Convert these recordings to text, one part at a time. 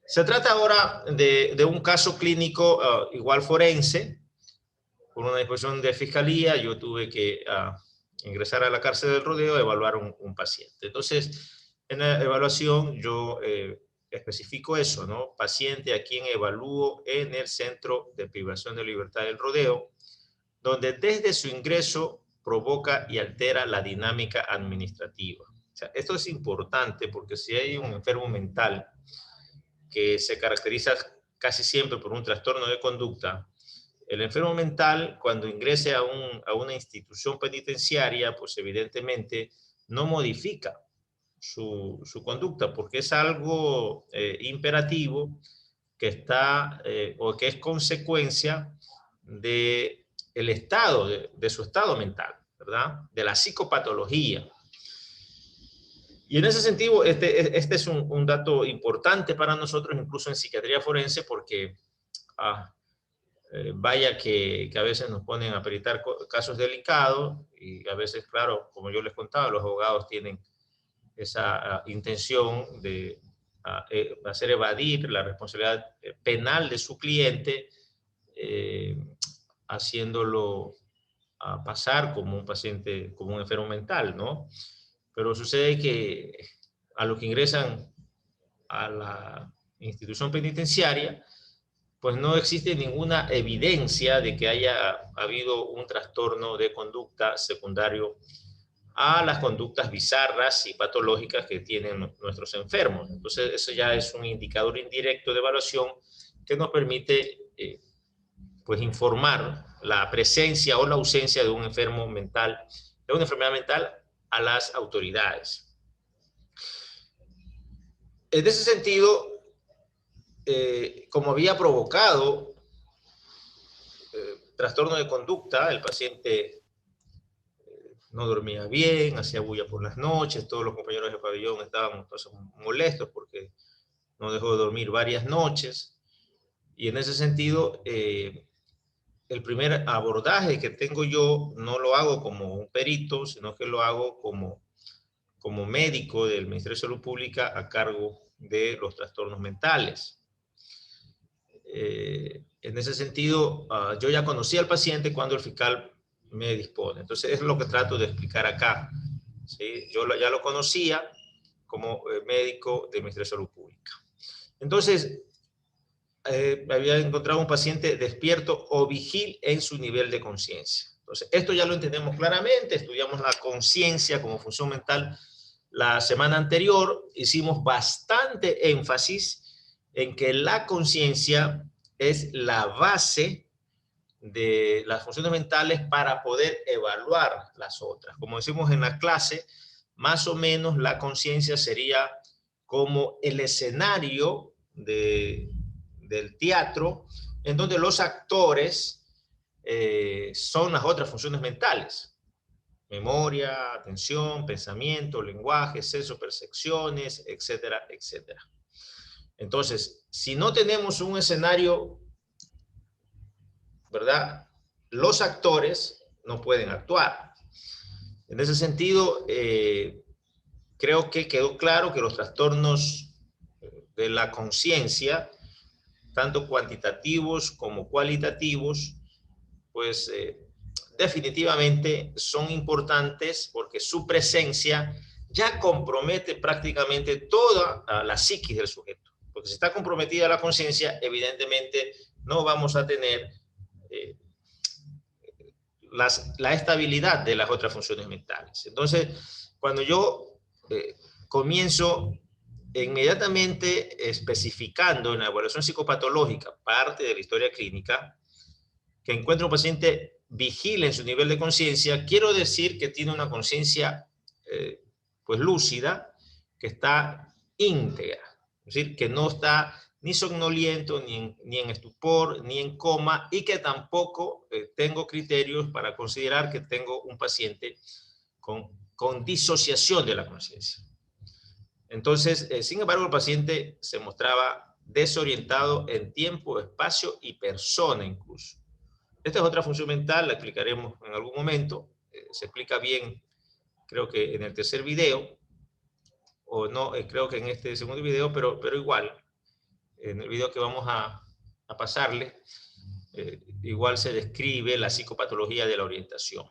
Se trata ahora de un caso clínico igual forense. Por una disposición de fiscalía, yo tuve que ingresar a la cárcel del Rodeo a evaluar un paciente. Entonces, en la evaluación yo especifico eso, ¿no? Paciente a quien evalúo en el Centro de Privación de Libertad del Rodeo, donde desde su ingreso provoca y altera la dinámica administrativa. O sea, esto es importante porque si hay un enfermo mental que se caracteriza casi siempre por un trastorno de conducta, el enfermo mental, cuando ingrese a una institución penitenciaria, pues evidentemente no modifica su conducta, porque es algo imperativo que está o que es consecuencia de el estado, de su estado mental, ¿verdad? De la psicopatología. Y en ese sentido, este es un dato importante para nosotros, incluso en psiquiatría forense, porque vaya que a veces nos ponen a peritar casos delicados y a veces, claro, como yo les contaba, los abogados tienen esa intención de hacer evadir la responsabilidad penal de su cliente, haciéndolo pasar como un paciente, como un enfermo mental, ¿no? Pero sucede que a los que ingresan a la institución penitenciaria, pues no existe ninguna evidencia de que haya habido un trastorno de conducta secundario a las conductas bizarras y patológicas que tienen nuestros enfermos. Entonces, eso ya es un indicador indirecto de evaluación que nos permite pues informar la presencia o la ausencia de un enfermo mental, de una enfermedad mental a las autoridades. En ese sentido, como había provocado trastorno de conducta, el paciente no dormía bien, hacía bulla por las noches, todos los compañeros de pabellón estaban entonces molestos porque no dejó de dormir varias noches. Y en ese sentido, el primer abordaje que tengo yo no lo hago como un perito, sino que lo hago como médico del Ministerio de Salud Pública a cargo de los trastornos mentales. En ese sentido, yo ya conocí al paciente cuando el fiscal me dispone. Entonces, es lo que trato de explicar acá. ¿Sí? Yo ya lo conocía como médico del Ministerio de Salud Pública. Entonces, había encontrado un paciente despierto o vigil en su nivel de conciencia. Entonces, esto ya lo entendemos claramente, estudiamos la conciencia como función mental la semana anterior, hicimos bastante énfasis en que la conciencia es la base de las funciones mentales para poder evaluar las otras. Como decimos en la clase, más o menos la conciencia sería como el escenario del teatro en donde los actores son las otras funciones mentales. Memoria, atención, pensamiento, lenguaje, sexo, percepciones, etcétera, etcétera. Entonces, si no tenemos un escenario, ¿verdad? Los actores no pueden actuar. En ese sentido, creo que quedó claro que los trastornos de la conciencia, tanto cuantitativos como cualitativos, pues definitivamente son importantes porque su presencia ya compromete prácticamente toda la psiquis del sujeto. Porque si está comprometida la conciencia, evidentemente no vamos a tener la estabilidad de las otras funciones mentales. Entonces, cuando yo comienzo inmediatamente especificando en la evaluación psicopatológica parte de la historia clínica, que encuentro un paciente vigila en su nivel de conciencia, quiero decir que tiene una conciencia pues lúcida, que está íntegra, es decir, que no está ni somnoliento, ni en estupor, ni en coma, y que tampoco tengo criterios para considerar que tengo un paciente con disociación de la conciencia. Entonces, sin embargo, el paciente se mostraba desorientado en tiempo, espacio y persona incluso. Esta es otra función mental, la explicaremos en algún momento. Se explica bien, creo que en el tercer video, o no, creo que en este segundo video, pero igual. en el video que vamos a pasarle, igual se describe la psicopatología de la orientación.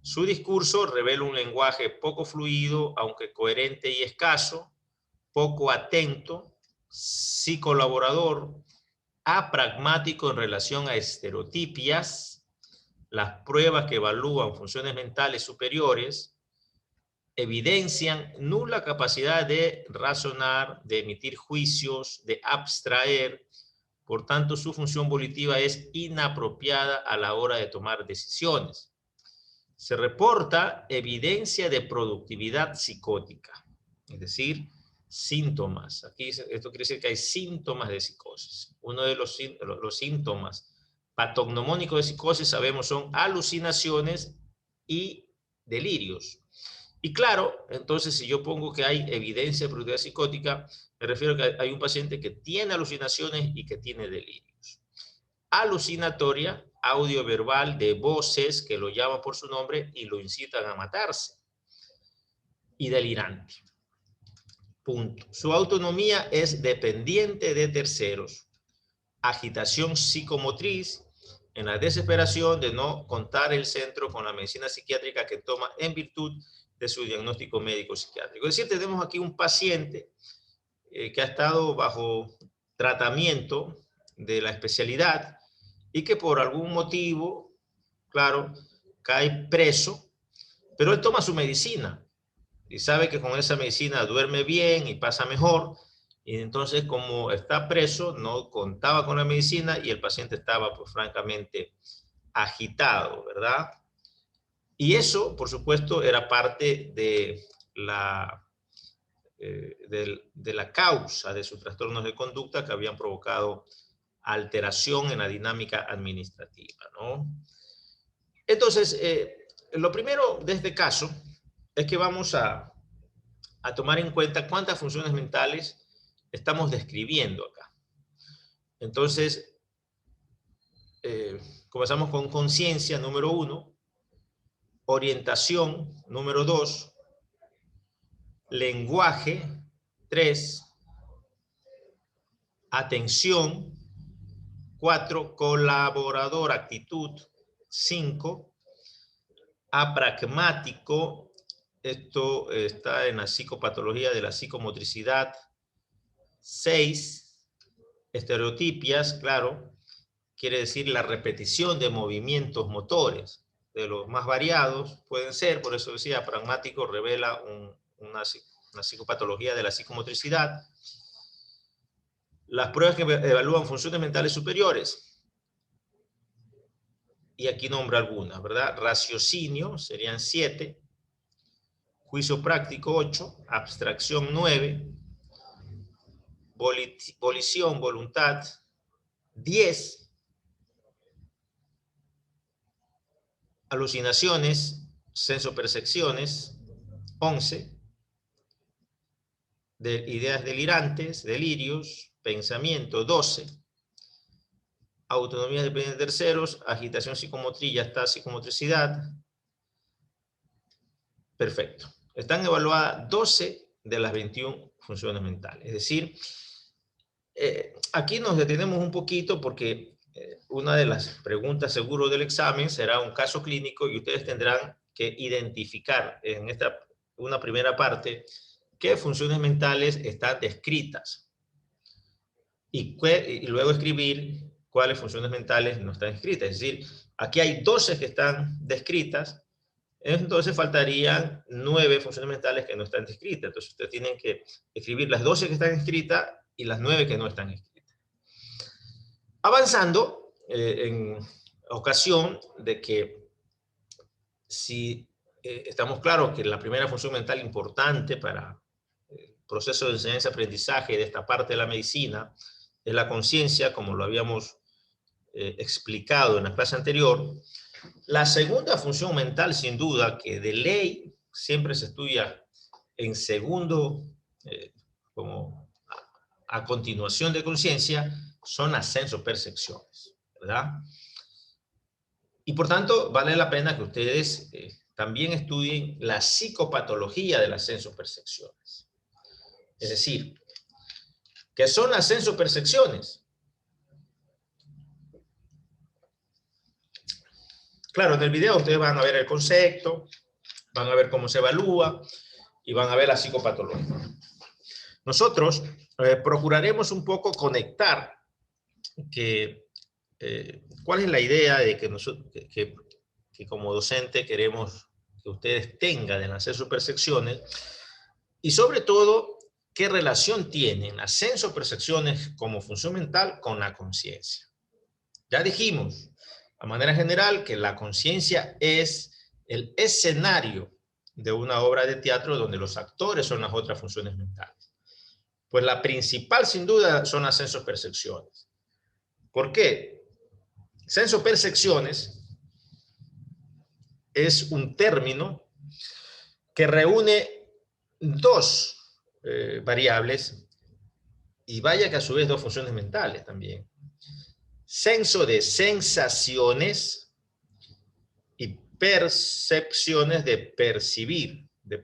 Su discurso revela un lenguaje poco fluido, aunque coherente y escaso, poco atento, sí colaborador, apragmático en relación a estereotipias, las pruebas que evalúan funciones mentales superiores, evidencian nula capacidad de razonar, de emitir juicios, de abstraer. Por tanto, su función volitiva es inapropiada a la hora de tomar decisiones. Se reporta evidencia de productividad psicótica, es decir, síntomas. Aquí esto quiere decir que hay síntomas de psicosis. Uno de los síntomas patognomónicos de psicosis, sabemos, son alucinaciones y delirios. Y claro, entonces si yo pongo que hay evidencia de productividad psicótica, me refiero a que hay un paciente que tiene alucinaciones y que tiene delirios. Alucinatoria, audio verbal de voces que lo llaman por su nombre y lo incitan a matarse. Y delirante. Punto. Su autonomía es dependiente de terceros. Agitación psicomotriz en la desesperación de no contar el centro con la medicina psiquiátrica que toma en virtud de su diagnóstico médico psiquiátrico. Es decir, tenemos aquí un paciente que ha estado bajo tratamiento de la especialidad y que por algún motivo, claro, cae preso, pero él toma su medicina y sabe que con esa medicina duerme bien y pasa mejor, y entonces como está preso, no contaba con la medicina y el paciente estaba, pues francamente, agitado, ¿verdad? Y eso, por supuesto, era parte de la causa de sus trastornos de conducta que habían provocado alteración en la dinámica administrativa, ¿no? Entonces, lo primero de este caso es que vamos a tomar en cuenta cuántas funciones mentales estamos describiendo acá. Entonces, comenzamos con conciencia, número 1, orientación, número 2, lenguaje, 3, atención, 4, colaborador, actitud, 5, apragmático, esto está en la psicopatología de la psicomotricidad, 6, estereotipias, claro, quiere decir la repetición de movimientos motores, de los más variados pueden ser, por eso decía, pragmático revela una psicopatología de la psicomotricidad. Las pruebas que evalúan funciones mentales superiores, y aquí nombro algunas, ¿verdad? Raciocinio, serían 7, juicio práctico 8, abstracción 9, volición, voluntad 10, alucinaciones, sensopercepciones 11, ideas delirantes, delirios, pensamiento 12, autonomía dependiente de terceros, agitación psicomotriz, ya está, psicomotricidad. Perfecto. Están evaluadas 12 de las 21 funciones mentales. Es decir, aquí nos detenemos un poquito porque una de las preguntas seguro del examen será un caso clínico y ustedes tendrán que identificar en una primera parte qué funciones mentales están descritas y luego escribir cuáles funciones mentales no están escritas. Es decir, aquí hay 12 que están descritas, entonces faltarían 9 funciones mentales que no están descritas. Entonces ustedes tienen que escribir las 12 que están escritas y las 9 que no están escritas. Avanzando, en ocasión de que si estamos claros que la primera función mental importante para el proceso de enseñanza-aprendizaje de esta parte de la medicina es la conciencia, como lo habíamos explicado en la clase anterior. La segunda función mental, sin duda, que de ley siempre se estudia en segundo, como a continuación de conciencia, son las sensopercepciones, ¿verdad? Y por tanto, vale la pena que ustedes también estudien la psicopatología de las sensopercepciones. Es decir, que son las sensopercepciones. Claro, en el video ustedes van a ver el concepto, van a ver cómo se evalúa y van a ver la psicopatología. Nosotros procuraremos un poco conectar cuál es la idea de que nosotros, que como docente queremos que ustedes tengan en las sensopercepciones y sobre todo qué relación tienen las sensopercepciones como función mental con la conciencia. Ya dijimos, a manera general, que la conciencia es el escenario de una obra de teatro donde los actores son las otras funciones mentales. Pues la principal, sin duda, son las sensopercepciones. ¿Por qué? Sensopercepciones es un término que reúne dos variables y vaya que a su vez dos funciones mentales también. Senso de sensaciones y percepciones de percibir, de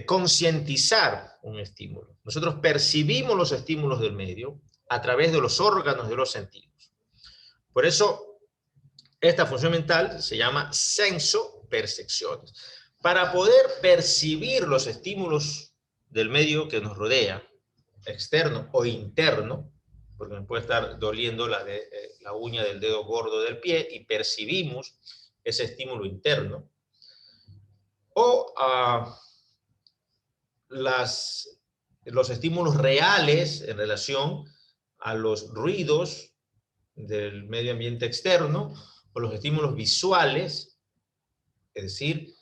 concientizar un estímulo. Nosotros percibimos los estímulos del medio a través de los órganos de los sentidos. Por eso, esta función mental se llama sensopercepciones. Para poder percibir los estímulos del medio que nos rodea, externo o interno, porque me puede estar doliendo la uña del dedo gordo del pie y percibimos ese estímulo interno, o los estímulos reales en relación a los ruidos del medio ambiente externo, o los estímulos visuales, es decir,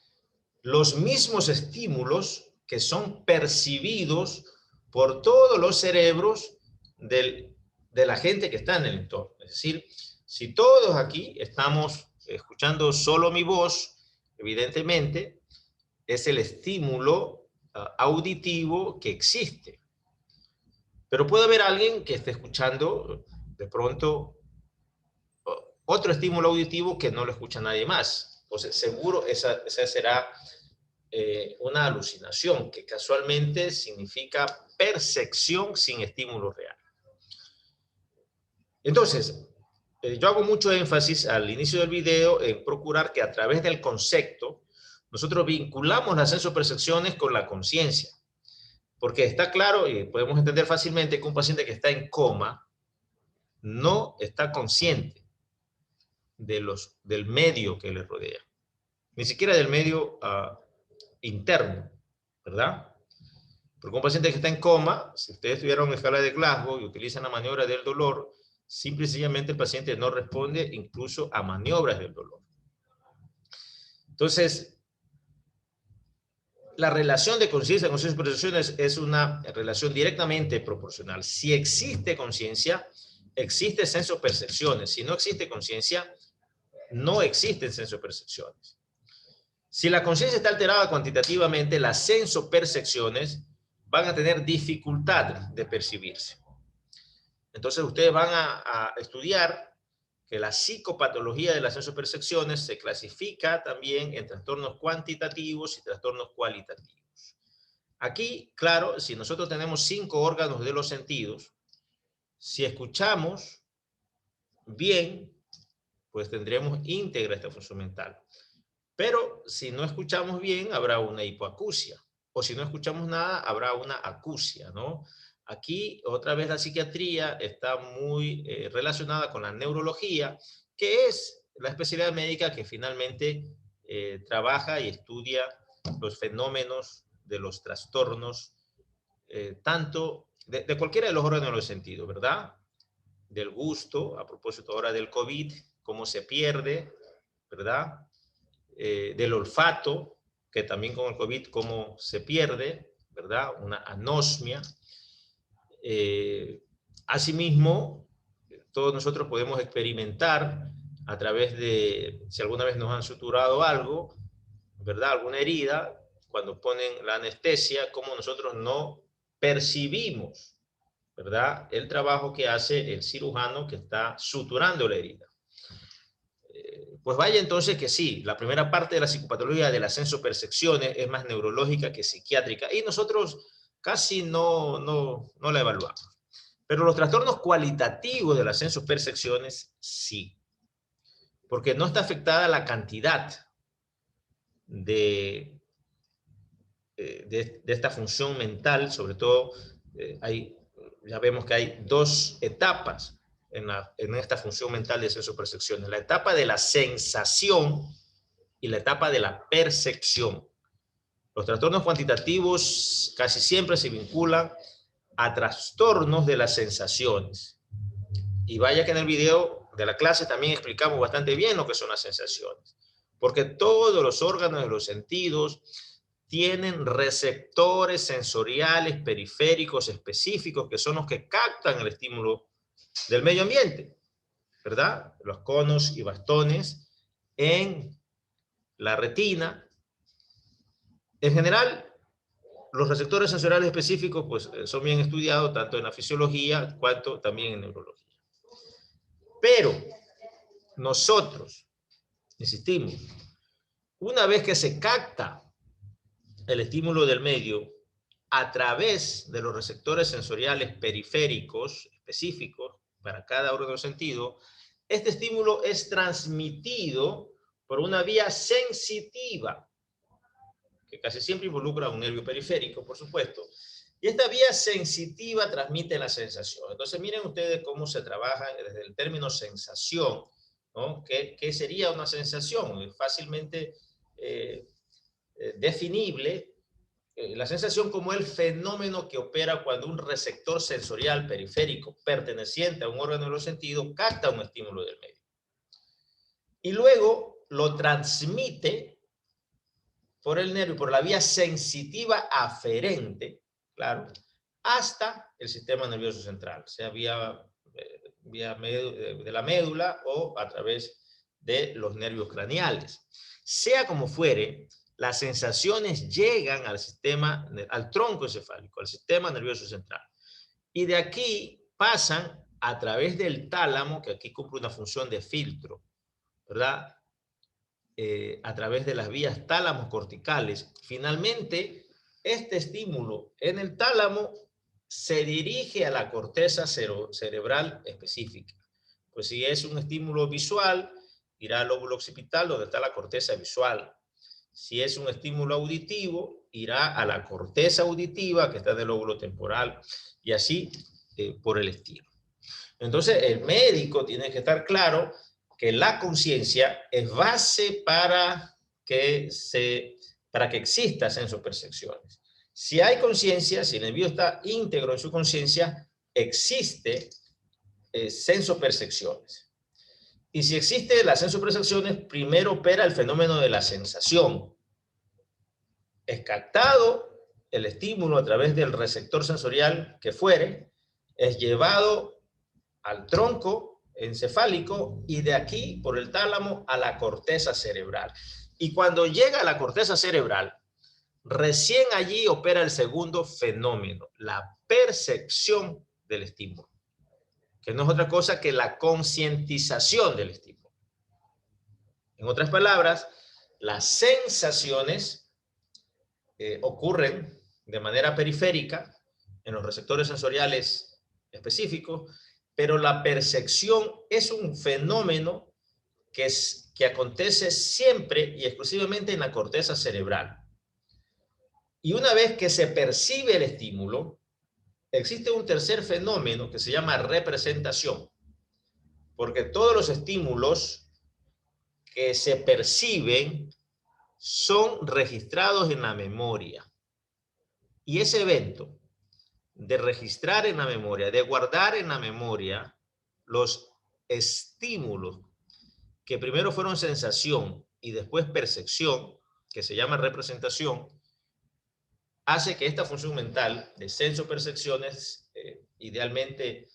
los mismos estímulos que son percibidos por todos los cerebros de la gente que está en el entorno. Es decir, si todos aquí estamos escuchando solo mi voz, evidentemente es el estímulo auditivo que existe. Pero puede haber alguien que esté escuchando de pronto otro estímulo auditivo que no lo escucha nadie más. Entonces, seguro esa será una alucinación, que casualmente significa percepción sin estímulo real. Entonces, yo hago mucho énfasis al inicio del video en procurar que a través del concepto nosotros vinculamos las sensopercepciones con la conciencia. Porque está claro y podemos entender fácilmente que un paciente que está en coma no está consciente del medio que le rodea. Ni siquiera del medio interno, ¿verdad? Porque un paciente que está en coma, si ustedes tuvieran una escala de Glasgow y utilizan la maniobra del dolor, simple y sencillamente el paciente no responde incluso a maniobras del dolor. Entonces, la relación de conciencia con sensopercepciones es una relación directamente proporcional. Si existe conciencia, existe sensopercepciones. Si no existe conciencia, no existen sensopercepciones. Si la conciencia está alterada cuantitativamente, las sensopercepciones van a tener dificultad de percibirse. Entonces ustedes van a estudiar que la psicopatología de las sensopercepciones se clasifica también en trastornos cuantitativos y trastornos cualitativos. Aquí, claro, si nosotros tenemos 5 órganos de los sentidos, si escuchamos bien, pues tendremos íntegra esta función mental. Pero si no escuchamos bien, habrá una hipoacusia. O si no escuchamos nada, habrá una acusia, ¿no? Aquí, otra vez, la psiquiatría está muy relacionada con la neurología, que es la especialidad médica que finalmente trabaja y estudia los fenómenos de los trastornos, tanto de cualquiera de los órganos de los sentidos, ¿verdad? Del gusto, a propósito ahora del COVID, cómo se pierde, ¿verdad? Del olfato, que también con el COVID, cómo se pierde, ¿verdad? Una anosmia. Asimismo, todos nosotros podemos experimentar a través de, si alguna vez nos han suturado algo, ¿verdad? Alguna herida, cuando ponen la anestesia, cómo nosotros no percibimos, ¿verdad? El trabajo que hace el cirujano que está suturando la herida. Pues vaya entonces que sí, la primera parte de la psicopatología de las sensopercepciones es más neurológica que psiquiátrica. Y nosotros casi no la evaluamos. Pero los trastornos cualitativos de las sensopercepciones, sí. Porque no está afectada la cantidad de esta función mental, sobre todo ya vemos que hay dos etapas en esta función mental de sensopercepciones. La etapa de la sensación y la etapa de la percepción. Los trastornos cuantitativos casi siempre se vinculan a trastornos de las sensaciones. Y vaya que en el video de la clase también explicamos bastante bien lo que son las sensaciones. Porque todos los órganos de los sentidos tienen receptores sensoriales periféricos específicos que son los que captan el estímulo del medio ambiente, ¿verdad? Los conos y bastones en la retina. En general, los receptores sensoriales específicos pues, son bien estudiados tanto en la fisiología cuanto también en neurología. Pero nosotros, insistimos, una vez que se capta el estímulo del medio a través de los receptores sensoriales periféricos específicos para cada órgano de sentido, este estímulo es transmitido por una vía sensitiva, que casi siempre involucra un nervio periférico, por supuesto, y esta vía sensitiva transmite la sensación. Entonces, miren ustedes cómo se trabaja desde el término sensación, ¿no? ¿Qué sería una sensación? Es fácilmente definible. La sensación como el fenómeno que opera cuando un receptor sensorial periférico perteneciente a un órgano de los sentidos capta un estímulo del medio. Y luego lo transmite por el nervio, por la vía sensitiva aferente, claro, hasta el sistema nervioso central, sea vía de la médula o a través de los nervios craneales. Sea como fuere, las sensaciones llegan al tronco encefálico, al sistema nervioso central. Y de aquí pasan a través del tálamo, que aquí cumple una función de filtro, ¿verdad? A través de las vías tálamos corticales. Finalmente, este estímulo en el tálamo se dirige a la corteza cerebral específica. Pues si es un estímulo visual, irá al lóbulo occipital, donde está la corteza visual. Si es un estímulo auditivo, irá a la corteza auditiva, que está en el lóbulo temporal, y así por el estilo. Entonces, el médico tiene que estar claro que la conciencia es base para que exista sensopercepciones. Si hay conciencia, si el envío está íntegro en su conciencia, existe sensopercepciones. Y si existe las sensopercepciones, primero opera el fenómeno de la sensación. Es captado el estímulo a través del receptor sensorial que fuere, es llevado al tronco encefálico y de aquí por el tálamo a la corteza cerebral. Y cuando llega a la corteza cerebral, recién allí opera el segundo fenómeno, la percepción del estímulo, que no es otra cosa que la concientización del estímulo. En otras palabras, las sensaciones ocurren de manera periférica en los receptores sensoriales específicos, pero la percepción es un fenómeno que acontece siempre y exclusivamente en la corteza cerebral. Y una vez que se percibe el estímulo, existe un tercer fenómeno que se llama representación, porque todos los estímulos que se perciben son registrados en la memoria. Y ese evento de registrar en la memoria, de guardar en la memoria los estímulos que primero fueron sensación y después percepción, que se llama representación, hace que esta función mental de sensopercepciones idealmente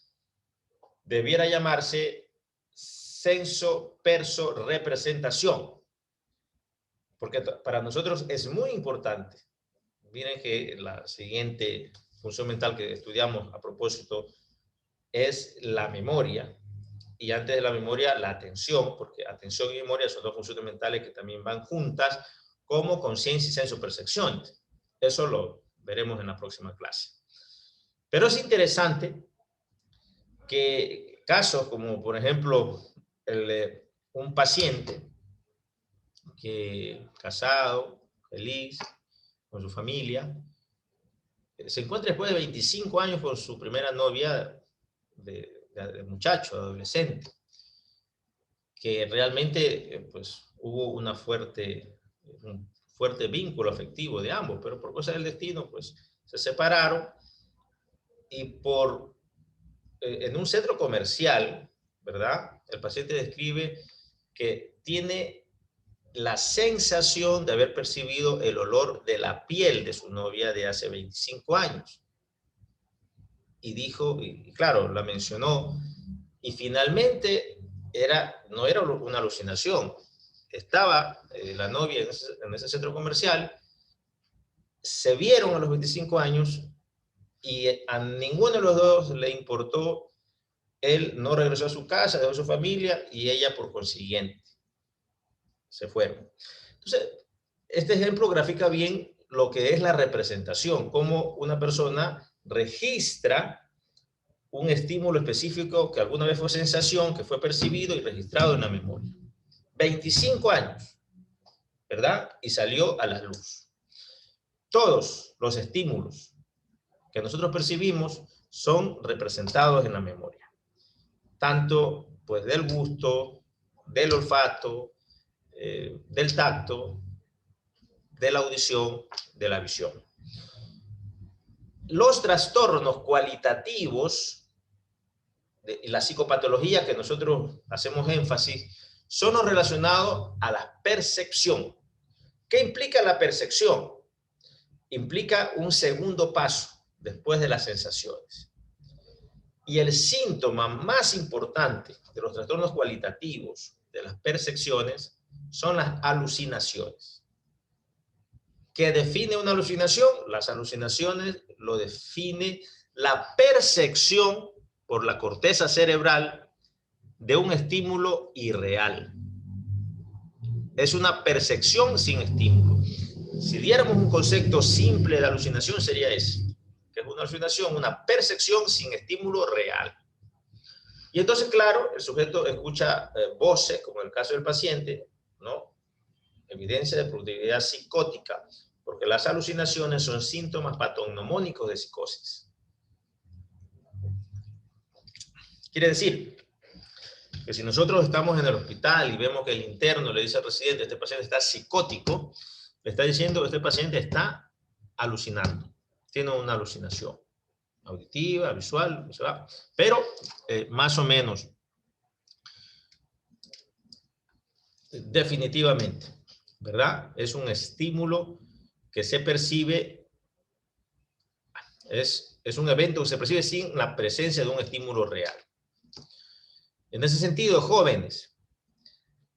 debiera llamarse senso-perso-representación, porque para nosotros es muy importante. Miren que la siguiente función mental que estudiamos a propósito es la memoria, y antes de la memoria la atención, porque atención y memoria son dos funciones mentales que también van juntas, como conciencia y sensopercepciones. Eso lo veremos en la próxima clase. Pero es interesante que casos como, por ejemplo, un paciente que casado, feliz, con su familia, se encuentra después de 25 años con su primera novia de muchacho, adolescente, que realmente pues, hubo un fuerte vínculo afectivo de ambos, pero por cosas del destino pues se separaron y en un centro comercial, ¿verdad? El paciente describe que tiene la sensación de haber percibido el olor de la piel de su novia de hace 25 años. Y dijo, y claro, la mencionó, y finalmente no era una alucinación. Estaba la novia en ese centro comercial, se vieron a los 25 años y a ninguno de los dos le importó. Él no regresó a su casa, dejó a su familia y ella por consiguiente se fueron. Entonces, este ejemplo grafica bien lo que es la representación, cómo una persona registra un estímulo específico que alguna vez fue sensación, que fue percibido y registrado en la memoria. 25 años, ¿verdad? Y salió a la luz. Todos los estímulos que nosotros percibimos son representados en la memoria. Tanto pues del gusto, del olfato, del tacto, de la audición, de la visión. Los trastornos cualitativos y la psicopatología que nosotros hacemos énfasis son los relacionados a la percepción. ¿Qué implica la percepción? Implica un segundo paso después de las sensaciones. Y el síntoma más importante de los trastornos cualitativos de las percepciones son las alucinaciones. ¿Qué define una alucinación? Las alucinaciones lo define la percepción por la corteza cerebral de un estímulo irreal. Es una percepción sin estímulo. Si diéramos un concepto simple de alucinación sería ese, que es una alucinación, una percepción sin estímulo real. Y entonces, claro, el sujeto escucha voces, como en el caso del paciente, ¿no? Evidencia de productividad psicótica, porque las alucinaciones son síntomas patognomónicos de psicosis. Quiere decir que si nosotros estamos en el hospital y vemos que el interno le dice al residente, este paciente está psicótico, le está diciendo que este paciente está alucinando, tiene una alucinación auditiva, visual, pero más o menos, definitivamente, ¿verdad? Es un estímulo que se percibe, es un evento que se percibe sin la presencia de un estímulo real. En ese sentido, jóvenes,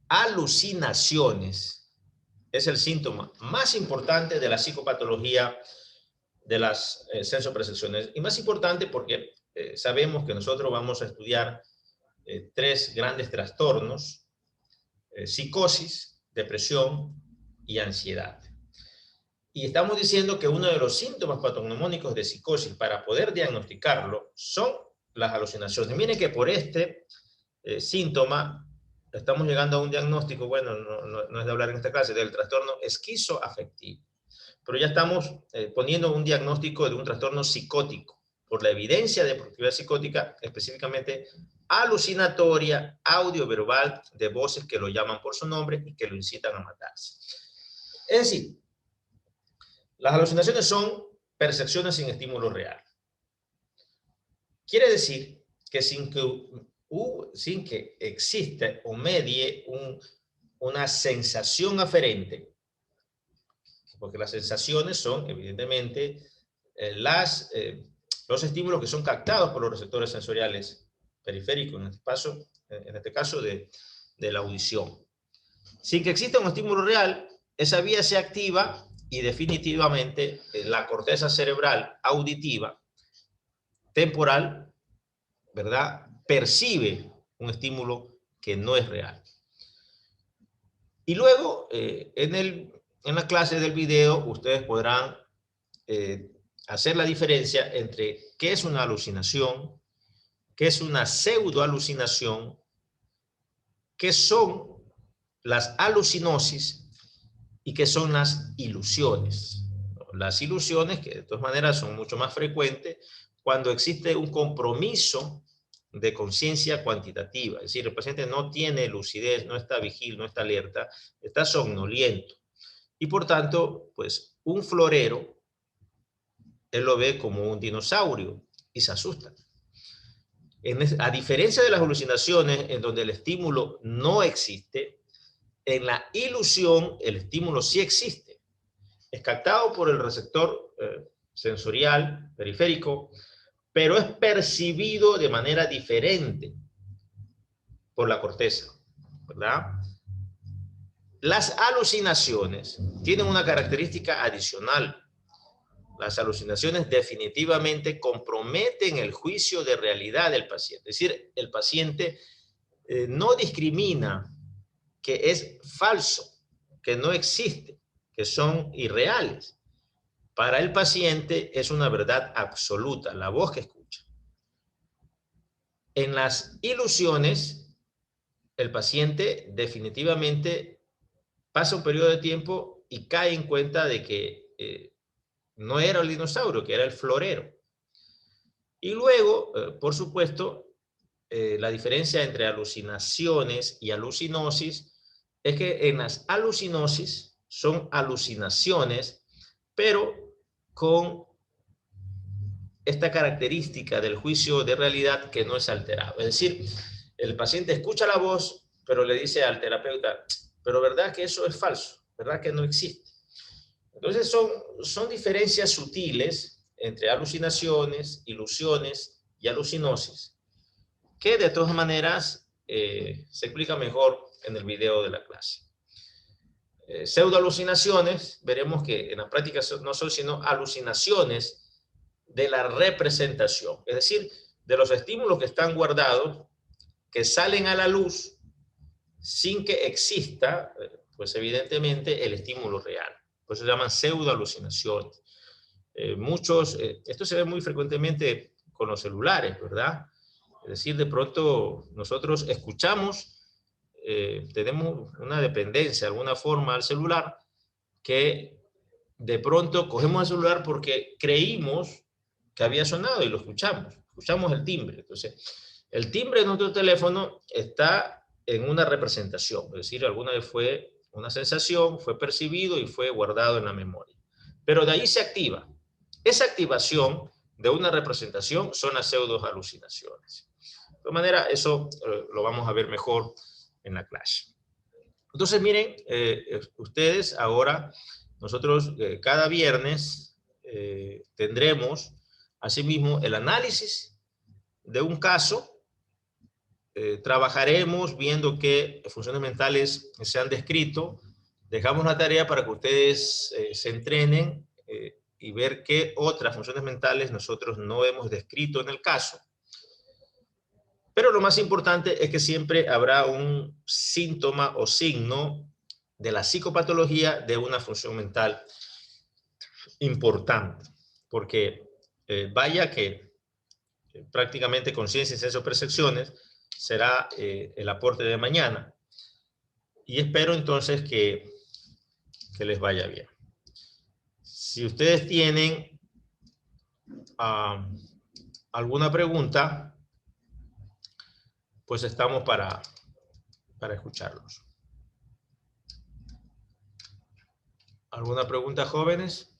alucinaciones es el síntoma más importante de la psicopatología de las sensopercepciones. Y más importante porque sabemos que nosotros vamos a estudiar tres grandes trastornos: psicosis, depresión y ansiedad. Y estamos diciendo que uno de los síntomas patognomónicos de psicosis para poder diagnosticarlo son las alucinaciones. Miren que por este síntoma estamos llegando a un diagnóstico, bueno, no es de hablar en esta clase, del trastorno esquizoafectivo. Pero ya estamos poniendo un diagnóstico de un trastorno psicótico, por la evidencia de productividad psicótica, específicamente alucinatoria, audio-verbal, de voces que lo llaman por su nombre y que lo incitan a matarse. Es decir, las alucinaciones son percepciones sin estímulo real. Quiere decir que sin que exista o medie una sensación aferente, porque las sensaciones son, evidentemente, los estímulos que son captados por los receptores sensoriales periféricos, en este caso de la audición. Sin que exista un estímulo real, esa vía se activa y definitivamente la corteza cerebral auditiva temporal, ¿verdad?, percibe un estímulo que no es real. Y luego, en la clase del video, ustedes podrán hacer la diferencia entre qué es una alucinación, qué es una pseudoalucinación, qué son las alucinosis y qué son las ilusiones. Las ilusiones, que de todas maneras son mucho más frecuentes cuando existe un compromiso de conciencia cuantitativa. Es decir, el paciente no tiene lucidez, no está vigil, no está alerta, está somnoliento. Y por tanto, pues un florero, él lo ve como un dinosaurio y se asusta. A diferencia de las alucinaciones en donde el estímulo no existe, en la ilusión el estímulo sí existe. Es captado por el receptor sensorial periférico, pero es percibido de manera diferente por la corteza, ¿verdad? Las alucinaciones tienen una característica adicional. Las alucinaciones definitivamente comprometen el juicio de realidad del paciente. Es decir, el paciente no discrimina que es falso, que no existe, que son irreales. Para el paciente es una verdad absoluta, la voz que escucha. En las ilusiones, el paciente definitivamente pasa un periodo de tiempo y cae en cuenta de que no era el dinosaurio, que era el florero. Y luego, por supuesto, la diferencia entre alucinaciones y alucinosis es que en las alucinosis son alucinaciones, pero con esta característica del juicio de realidad que no es alterado. Es decir, el paciente escucha la voz, pero le dice al terapeuta, pero ¿verdad que eso es falso? ¿Verdad que no existe? Entonces son diferencias sutiles entre alucinaciones, ilusiones y alucinosis, que de todas maneras se explica mejor en el video de la clase. Pseudoalucinaciones, veremos que en la práctica no son sino alucinaciones de la representación, es decir, de los estímulos que están guardados, que salen a la luz sin que exista, pues evidentemente, el estímulo real. Por eso se llaman pseudoalucinaciones. Esto se ve muy frecuentemente con los celulares, ¿verdad? Es decir, de pronto nosotros escuchamos, tenemos una dependencia de alguna forma al celular, que de pronto cogemos el celular porque creímos que había sonado y lo escuchamos el timbre. Entonces, el timbre de nuestro teléfono está en una representación, es decir, alguna vez fue una sensación, fue percibido y fue guardado en la memoria. Pero de ahí se activa. Esa activación de una representación son las pseudoalucinaciones. De todas maneras, eso lo vamos a ver mejor en la clase. Entonces, miren, ustedes ahora, nosotros cada viernes tendremos asimismo el análisis de un caso. Trabajaremos viendo qué funciones mentales se han descrito. Dejamos la tarea para que ustedes se entrenen y ver qué otras funciones mentales nosotros no hemos descrito en el caso. Pero lo más importante es que siempre habrá un síntoma o signo de la psicopatología de una función mental importante. Porque vaya que prácticamente conciencia, senso, percepciones será el aporte de mañana. Y espero entonces que les vaya bien. Si ustedes tienen alguna pregunta, pues estamos para escucharlos. ¿Alguna pregunta, jóvenes?